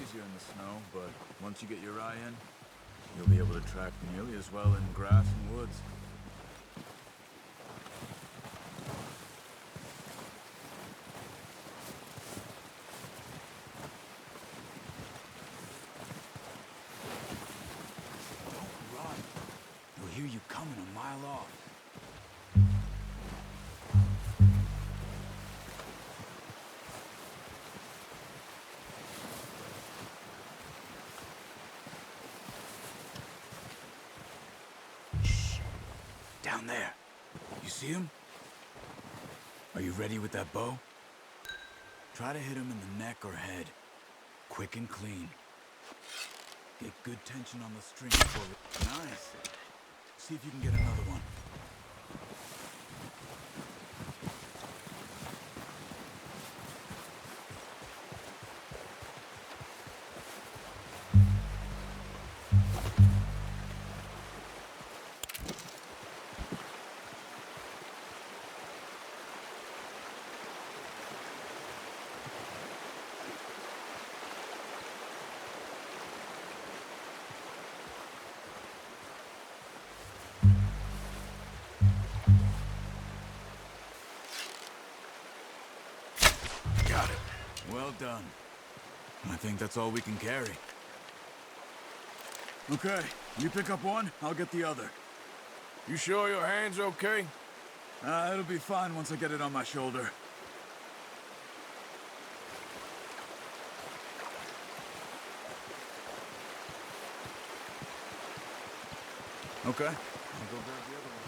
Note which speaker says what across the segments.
Speaker 1: easier in the snow, but once you get your eye in, you'll be able to track nearly as well in grass and woods.
Speaker 2: Don't run. You'll hear you coming a mile off. Down there. You see him? Are you ready with that bow? Try to hit him in the neck or head. Quick and clean. Get good tension on the string before it... Nice. See if you can get another one. Got it. Well done. I think that's all we can carry.
Speaker 1: Okay, you pick up one, I'll get the other.
Speaker 3: You sure your hand's okay?
Speaker 1: It'll be fine once I get it on my shoulder. Okay, I'll go grab the other one.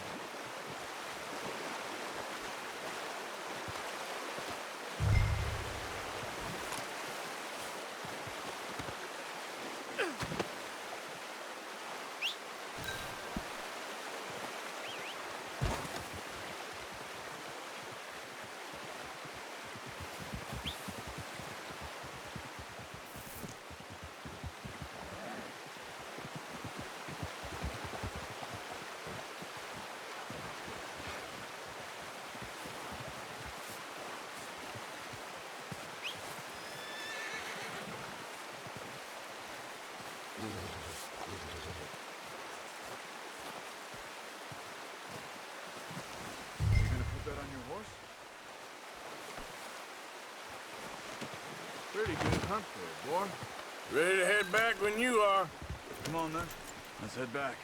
Speaker 1: You gonna put that on your horse?
Speaker 3: Pretty good hunt there, boy. Ready to head back when you are.
Speaker 1: Come on then, let's head back.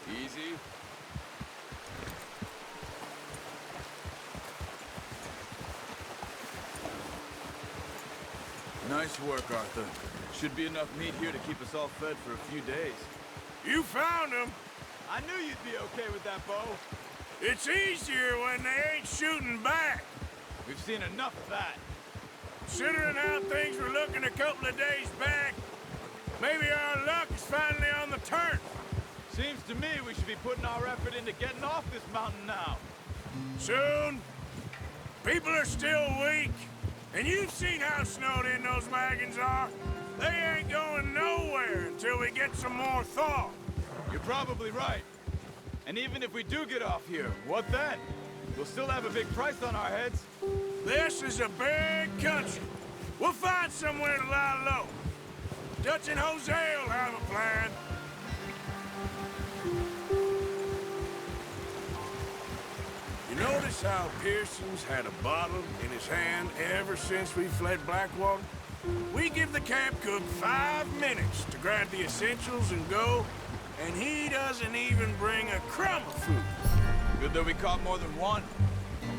Speaker 3: Easy.
Speaker 1: Nice work, Arthur. Should be enough meat here to keep us all fed for a few days.
Speaker 3: You found them.
Speaker 2: I knew you'd be okay with that bow.
Speaker 3: It's easier when they ain't shooting back.
Speaker 2: We've seen enough of that.
Speaker 3: Considering how things were looking a couple of days back, maybe our luck is finally on the turn.
Speaker 2: Seems to me we should be putting our effort into getting off this mountain now.
Speaker 3: Soon. People are still weak. And you've seen how snowed in those wagons are. They ain't going nowhere until we get some more thaw.
Speaker 2: You're probably right. And even if we do get off here, what then? We'll still have a big price on our heads.
Speaker 3: This is a big country. We'll find somewhere to lie low. Dutch and Jose'll have a plan. You notice how Pearson's had a bottle in his hand ever since we fled Blackwater? We give the camp cook 5 minutes to grab the essentials and go, and he doesn't even bring a crumb of food.
Speaker 2: Good that we caught more than one.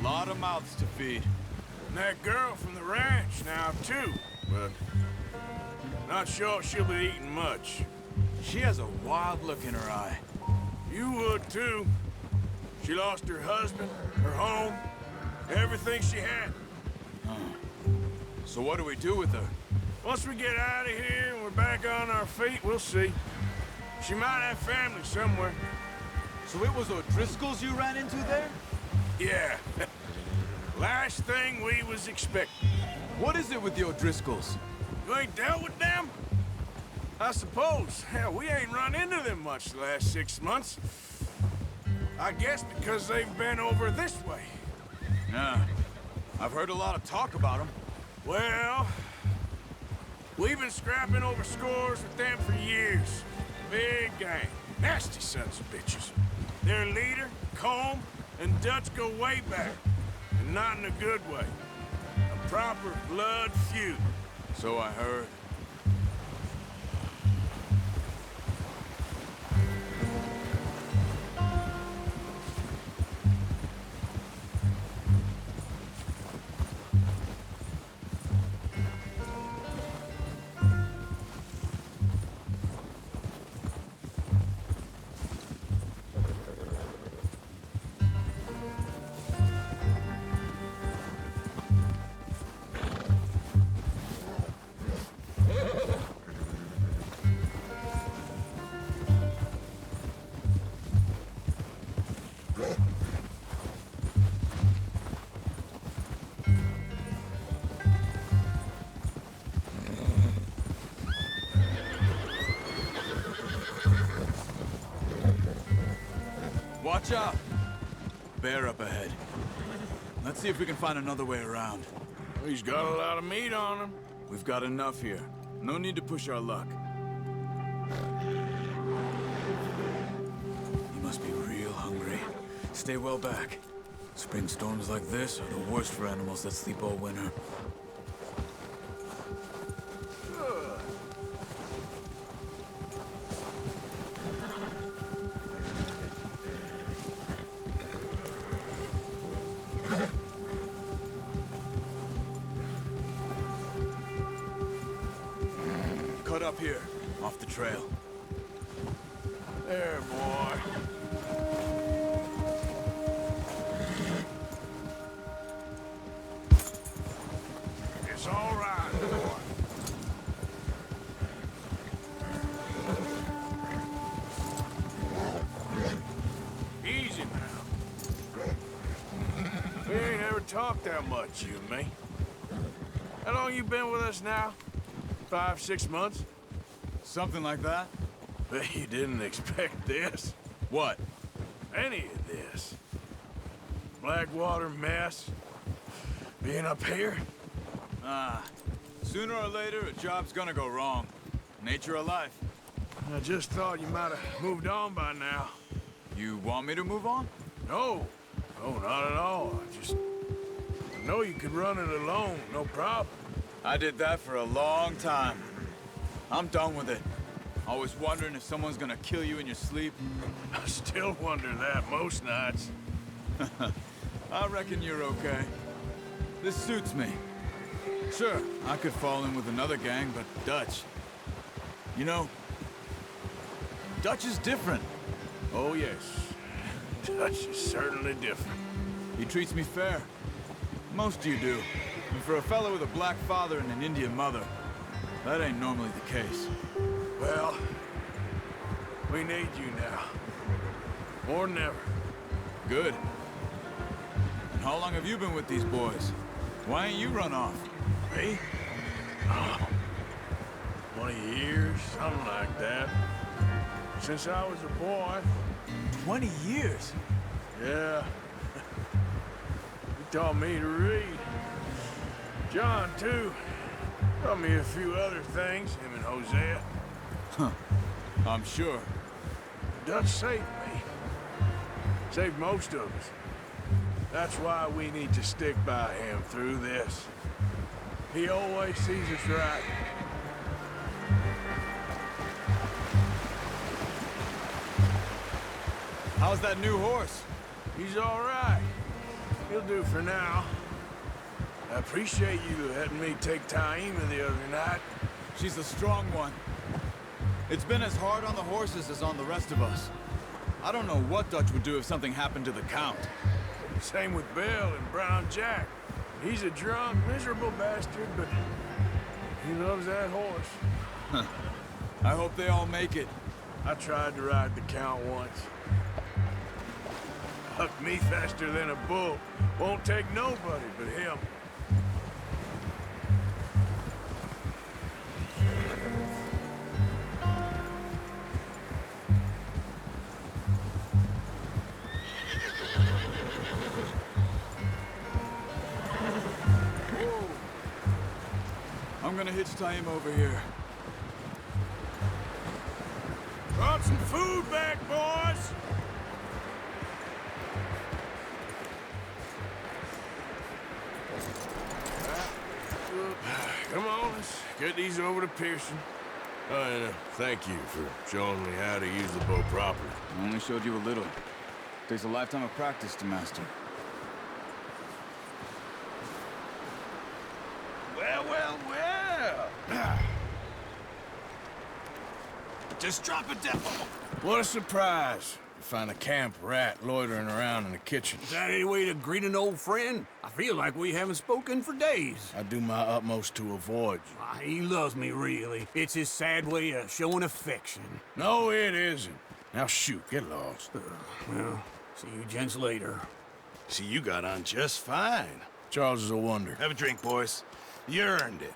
Speaker 2: A lot of mouths to feed.
Speaker 3: And that girl from the ranch now, too, but not sure she'll be eating much.
Speaker 2: She has a wild look in her eye.
Speaker 3: You would, too. She lost her husband, her home, everything she had.
Speaker 2: So what do we do with her?
Speaker 3: Once we get out of here and we're back on our feet, we'll see. She might have family somewhere.
Speaker 2: So it was O'Driscoll's you ran into there?
Speaker 3: Yeah. Last thing we was expecting.
Speaker 2: What is it with the O'Driscolls?
Speaker 3: You ain't dealt with them? I suppose. Hell, we ain't run into them much the last 6 months. I guess because they've been over this way.
Speaker 2: Yeah. I've heard a lot of talk about them.
Speaker 3: Well, We've been scrapping over scores with them for years. Big gang. Nasty sons of bitches. Their leader, Combe, and Dutch go way back. And not in a good way. A proper blood feud.
Speaker 1: So I heard. Watch out! Bear up ahead. Let's see if we can find another way around.
Speaker 3: He's got a lot of meat on him.
Speaker 1: We've got enough here. No need to push our luck.
Speaker 2: You must be real hungry. Stay well back. Spring storms like this are the worst for animals that sleep all winter.
Speaker 1: Cut up here, off the trail.
Speaker 3: There, boy. It's all right, boy. Easy now. We ain't ever talked that much, you and me. How long you been with us now? 5, 6 months?
Speaker 1: Something like that?
Speaker 3: Bet you didn't expect this.
Speaker 1: What?
Speaker 3: Any of this. Blackwater mess. Being up here.
Speaker 1: Sooner or later, a job's gonna go wrong. Nature of life.
Speaker 3: I just thought you might have moved on by now.
Speaker 1: You want me to move on?
Speaker 3: No. No, not at all. I know you could run it alone, no problem.
Speaker 1: I did that for a long time. I'm done with it. Always wondering if someone's gonna kill you in your sleep.
Speaker 3: I still wonder that most nights.
Speaker 1: I reckon you're okay. This suits me. Sure, I could fall in with another gang, but Dutch... You know, Dutch is different.
Speaker 3: Oh, yes. Dutch is certainly different.
Speaker 1: He treats me fair. Most of you do. And for a fellow with a black father and an Indian mother, that ain't normally the case.
Speaker 3: Well, we need you now. More than ever.
Speaker 1: Good. And how long have you been with these boys? Why ain't you run off?
Speaker 3: Me? Oh, 20 years, something like that. Since I was a boy.
Speaker 1: 20 years?
Speaker 3: Yeah. He taught me to read. John, too. Taught me a few other things, him and Hosea.
Speaker 1: Huh. I'm sure.
Speaker 3: Dutch saved me. Saved most of us. That's why we need to stick by him through this. He always sees us right.
Speaker 1: How's that new horse?
Speaker 3: He's all right. He'll do for now. I appreciate you letting me take Taima the other night.
Speaker 1: She's a strong one. It's been as hard on the horses as on the rest of us. I don't know what Dutch would do if something happened to the Count.
Speaker 3: Same with Bill and Brown Jack. He's a drunk, miserable bastard, but he loves that horse.
Speaker 1: I hope they all make it.
Speaker 3: I tried to ride the Count once. Hucked me faster than a bull. Won't take nobody but him.
Speaker 1: I'm gonna hitch tie him over here.
Speaker 3: Brought some food back, boys! Come on, let's get these over to Pearson. Oh, and thank you for showing me how to use the bow properly.
Speaker 1: I only showed you a little. Takes a lifetime of practice to master.
Speaker 3: Well, well, well! Just drop it down. What a surprise. You find a camp rat loitering around in the kitchen.
Speaker 4: Is that any way to greet an old friend? I feel like we haven't spoken for days.
Speaker 3: I do my utmost to avoid you.
Speaker 4: Ah, he loves me, really. It's his sad way of showing affection.
Speaker 3: No, it isn't. Now shoot, get lost.
Speaker 4: Well, see you gents later.
Speaker 5: See, you got on just fine.
Speaker 3: Charles is a wonder.
Speaker 5: Have a drink, boys. You earned it.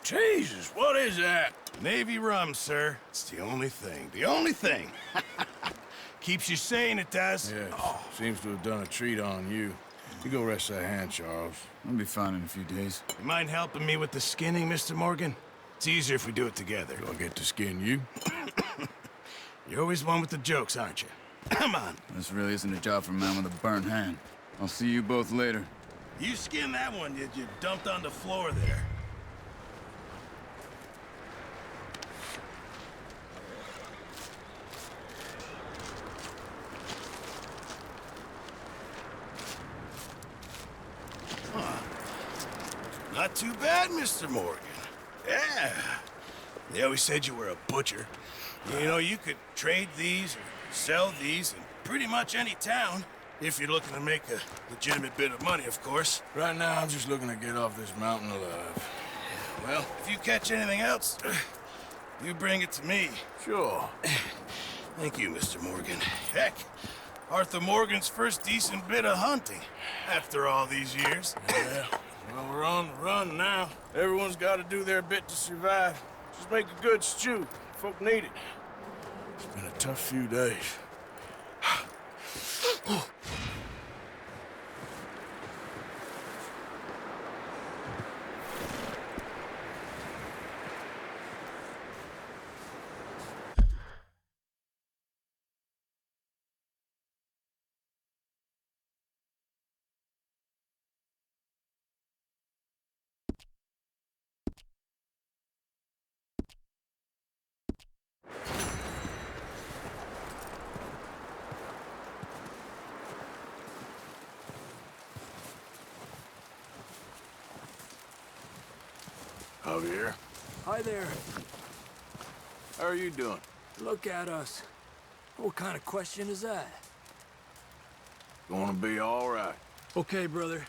Speaker 3: Jesus, what is that?
Speaker 5: Navy rum, sir. It's the only thing. The only thing. Keeps you sane, it does.
Speaker 3: Yes, seems to have done a treat on you. You go rest that hand, Charles.
Speaker 1: I'll be fine in a few days.
Speaker 5: You mind helping me with the skinning, Mr. Morgan? It's easier if we do it together.
Speaker 3: Do I get to skin you?
Speaker 5: You're always one with the jokes, aren't you? Come on.
Speaker 1: This really isn't a job for a man with a burnt hand. I'll see you both later.
Speaker 5: You skinned that one, did you? Dumped on the floor there. Not too bad, Mr. Morgan. Yeah. They always said you were a butcher. You know, you could trade these or sell these in pretty much any town. If you're looking to make a legitimate bit of money, of course.
Speaker 3: Right now, I'm just looking to get off this mountain alive.
Speaker 5: Well, if you catch anything else, you bring it to me.
Speaker 3: Sure.
Speaker 5: Thank you, Mr. Morgan. Heck, Arthur Morgan's first decent bit of hunting after all these years.
Speaker 3: Yeah. Well, we're on the run now. Everyone's got to do their bit to survive. Just make a good stew. Folk need it. It's been a tough few days. Javier,
Speaker 4: Hi there.
Speaker 3: how are you doing?
Speaker 4: Look at us. What kind of question is that?
Speaker 3: Gonna be all right.
Speaker 4: Okay, brother.